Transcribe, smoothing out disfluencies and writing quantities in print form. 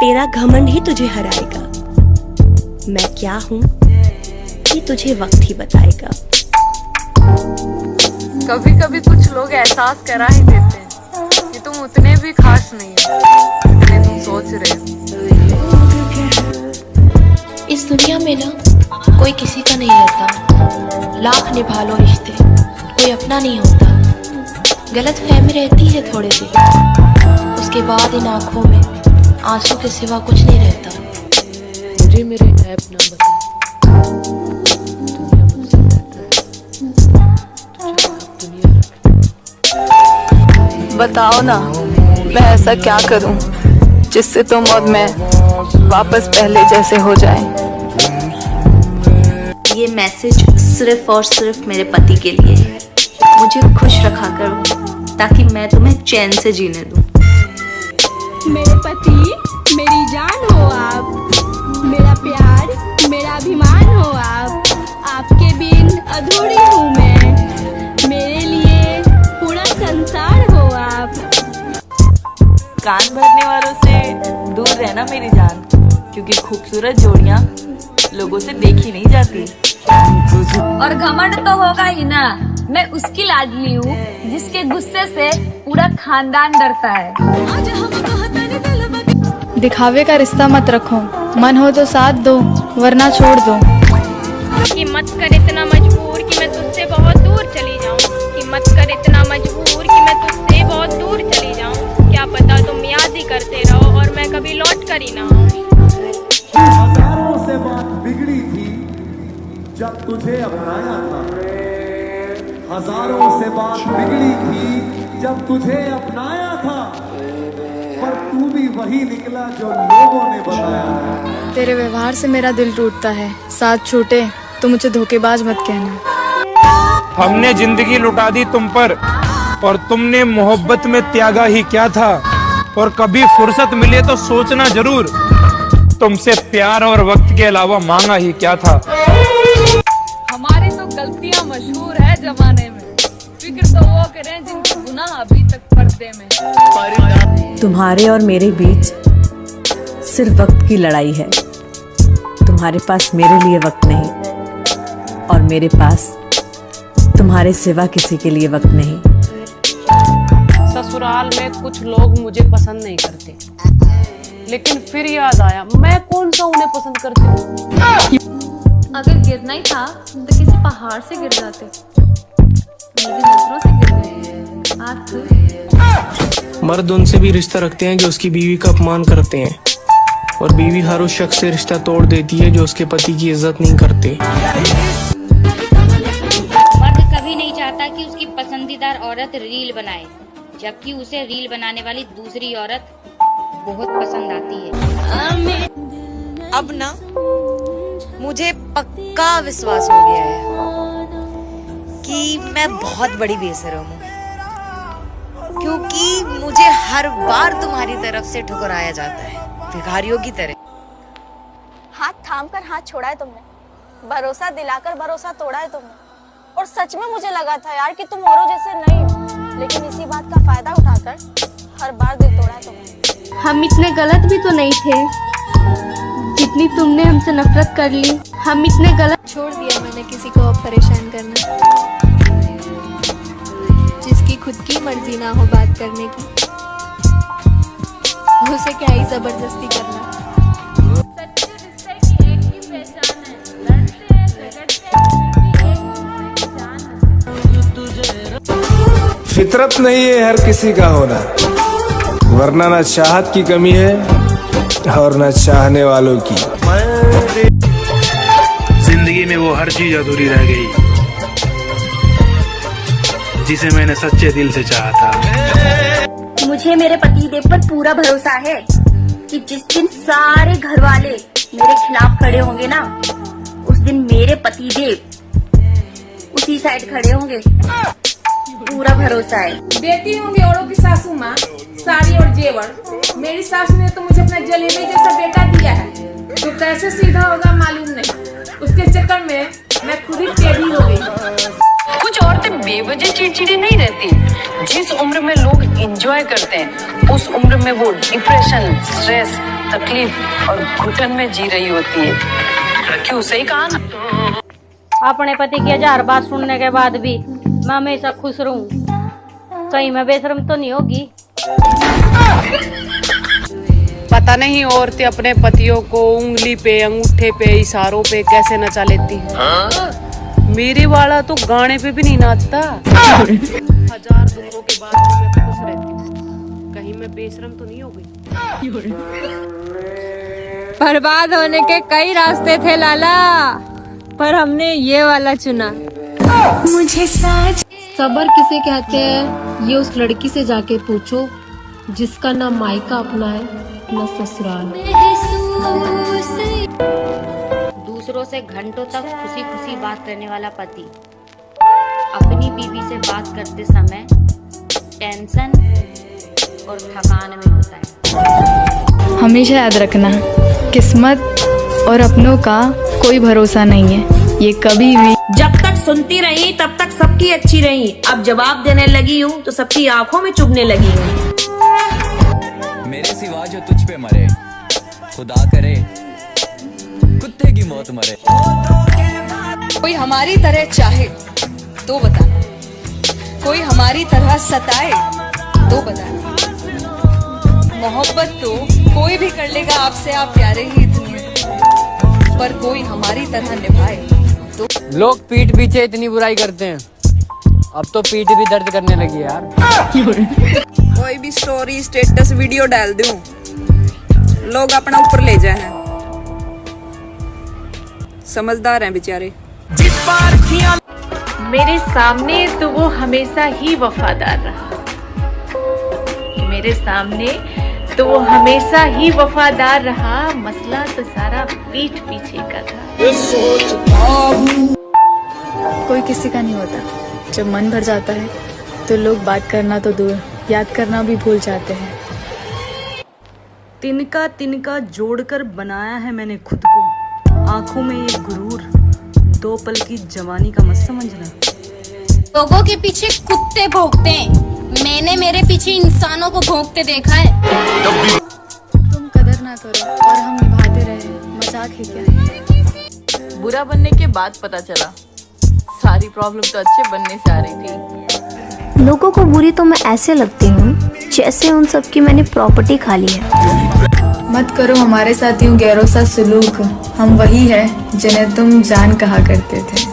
तेरा घमंड ही तुझे हराएगा। मैं क्या हूँ ये तुझे वक्त ही बताएगा। कभी कभी कुछ लोग एहसास करा ही देते हैं कि तुम उतने भी खास नहीं हो जितने तुम सोच रहे हो। इस दुनिया में ना कोई किसी का नहीं रहता, लाख निभा लो रिश्ते कोई अपना नहीं होता। गलत फहमी रहती है थोड़े से, उसके बाद इन आंखों में आंसू के सिवा कुछ नहीं रहता। मुझे मेरे ऐप ना बता, दुनिया मुझसे बेहतर है। बताओ ना, मैं ऐसा क्या करूं जिससे तुम और मैं वापस पहले जैसे हो जाएं। ये मैसेज सिर्फ और सिर्फ मेरे पति के लिए है। मुझे खुश रखा करो ताकि मैं तुम्हें चैन से जीने दूं। मेरे पति मेरी जान हो आप, मेरा प्यार मेरा अभिमान हो आप। आपके बिन अधूरी हूँ मैं, मेरे लिए पूरा संसार हो आप। कान भरने वालों से दूर रहना मेरी जान, क्योंकि खूबसूरत जोड़ियां लोगों से देखी नहीं जाती। और घमंड तो होगा ही ना, मैं उसकी लाडली हूँ जिसके गुस्से से पूरा खानदान डरता है। दिखावे का रिश्ता मत रखो, मन हो तो साथ दो वरना छोड़ दो। कि मत कर इतना मजबूर कि मैं तुझसे बहुत दूर चली जाऊं, कि मत कर इतना मजबूर कि मैं तुझसे बहुत दूर चली जाऊं। क्या पता तुम याद ही करते रहो और मैं कभी लौट कर ही ना आऊं। हजारों से बात बिगड़ी थी जब तुझे अपनाया था, हजारों से बात बिगड़ी थी जब तुझे अपनाया था, पर तू भी वही निकला जो लोगों ने बताया। तेरे व्यवहार से मेरा दिल टूटता है, साथ छूटे तो मुझे धोखेबाज मत कहना। हमने जिंदगी लुटा दी तुम पर और तुमने मोहब्बत में त्यागा ही क्या था। और कभी फुर्सत मिले तो सोचना जरूर, तुमसे प्यार और वक्त के अलावा मांगा ही क्या था। हमारी तो गलतियां मशहूर है जमाने में, फिक्र तो वो करें जिनके गुनाह अभी तक पर्दे में। तुम्हारे और मेरे बीच सिर्फ वक्त की लड़ाई है। तुम्हारे पास मेरे लिए वक्त नहीं और मेरे पास तुम्हारे सिवा किसी के लिए वक्त नहीं। ससुराल में कुछ लोग मुझे पसंद नहीं करते, लेकिन फिर याद आया मैं कौन सा उन्हें पसंद करती हूँ। अगर गिरना ही था तो किसी पहाड़ से गिर जाते, मेरी नजरों से गिर गए। आप मर्द उनसे भी रिश्ता रखते हैं जो उसकी बीवी का अपमान करते हैं, और बीवी हर उस शख्स से रिश्ता तोड़ देती है जो उसके पति की इज्जत नहीं करते। मर्द कभी नहीं चाहता कि उसकी पसंदीदा औरत रील बनाए, जबकि उसे रील बनाने वाली दूसरी औरत बहुत पसंद आती है। अब ना मुझे पक्का विश्वास हो गया है कि मैं बहुत बड़ी बेशरम हूँ, क्योंकि मुझे हर बार तुम्हारी तरफ से ठुकराया जाता है, भिखारियों की तरह। हाथ थाम कर हाथ छोड़ा है तुमने, भरोसा दिलाकर भरोसा तोड़ा है तुमने। और सच में मुझे लगा था यार कि तुम औरों जैसे नहीं हो, लेकिन इसी बात का फायदा उठाकर हर बार दिल तोड़ा है तुमने। हम इतने गलत भी तो नहीं थे, जितनी तुमने हमसे नफरत कर ली। हम इतने गलत छोड़ दिया मैंने किसी को अब परेशान करना, जिसकी खुद की मर्जी ना हो बात करने की, उसे क्या ही जबरदस्ती करना। सच्चे रिश्ते की एक ही पहचान है, लड़ते हैं झगड़ते हैं, एक दूसरे की जान। फितरत नहीं है हर किसी का होना, वरना न चाहत की कमी है और न चाहने वालों की। जिंदगी में वो हर चीज अधूरी रह गई जिसे मैंने सच्चे दिल से चाहा था। मुझे मेरे पतिदेव पर पूरा भरोसा है कि जिस दिन सारे घर वाले मेरे खिलाफ खड़े होंगे ना, उस दिन मेरे पतिदेव उसी साइड खड़े होंगे। पूरा भरोसा है। बेटी होंगी औरों की सासू माँ, साड़ी और जेवर। मेरी सास ने तो मुझे अपना जलेबी जैसा बेटा दिया है, तो कैसे सीधा होगा मालूम नहीं। उसके चक्कर में मैं खुद ही टेढ़ी हो गई। कुछ औरतें बेवजह चिड़चिड़ी नहीं रहती। जिस उम्र में लोग एंजॉय करते हैं उस उम्र में वो डिप्रेशन, स्ट्रेस, तकलीफ और घुटन में जी रही होती है। क्यों, सही कहा ना? अपने पति की 1000 बात सुनने के बाद भी मैं हमेशा खुश रहूं, कहीं मैं बेशर्म तो नहीं होगी। पता नहीं औरतें अपने पतियों को उंगली पे, अंगूठे पे, इशारों पे कैसे नचा लेती हैं। मेरे वाला तो गाने पे भी नहीं नाचता। 1000 दुखों के बाद भी मैं खुश रहती हूँ, कहीं मैं बेशर्म तो नहीं हो गई। बर्बाद होने के कई रास्ते थे लाला, पर हमने ये वाला चुना। मुझे सबर किसे कहते हैं ये उस लड़की से जाके पूछो जिसका ना मायका अपना है ना ससुराल। दूसरों से घंटों तक खुशी खुशी बात करने वाला पति अपनी बीवी से बात करते समय टेंशन और थकान में होता है। हमेशा याद रखना, किस्मत और अपनों का कोई भरोसा नहीं है, ये कभी भी। जब तक सुनती रही तब तक सबकी अच्छी रही, अब जवाब देने लगी हूँ तो सबकी आंखों में चुभने लगी हूँ। मेरे सिवा जो तुझ पे मरे, खुदा करे कुत्ते की मौत मरे। कोई हमारी तरह चाहे तो बताना, कोई हमारी तरह सताए तो बताना। मोहब्बत तो कोई भी कर लेगा आपसे, आप प्यारे ही इतने, पर कोई हमारी तरह निभाए तो। लोग पीठ पीछे इतनी बुराई करते हैं, अब तो पीठ भी दर्द करने लगी है यार। कोई भी स्टोरी, स्टेटस, वीडियो डाल दूं, लोग अपना ऊपर ले जाए हैं। समझदार हैं बेचारे। मेरे सामने तो वो हमेशा ही वफादार रहा, मेरे सामने तो वो हमेशा ही वफादार रहा, मसला तो सारा पीठ पीछे का था। कोई किसी का नहीं होता, जब मन भर जाता है तो लोग बात करना तो दूर, याद करना भी भूल जाते हैं। तिनका तिनका जोड़कर बनाया है मैंने खुद को, आंखों में ये गुरूर, 2 पल की जवानी का मत समझना। लोगों के पीछे कुत्ते भौंकते हैं, मैंने मेरे पीछे इंसानों को भौंकते देखा है। तुम कदर ना करो और हम निभाते रहे, मजाक ही क्या है। बुरा बनने के बाद पता चला सारी प्रॉब्लम तो अच्छे बनने से आ रही थी। लोगों को बुरी तो मैं ऐसे लगती हूँ जैसे उन सब की मैंने प्रॉपर्टी खा ली है। मत करो हमारे साथ यूं गैरों सा सलूक, हम वही है जिन्हें तुम जान कहा करते थे।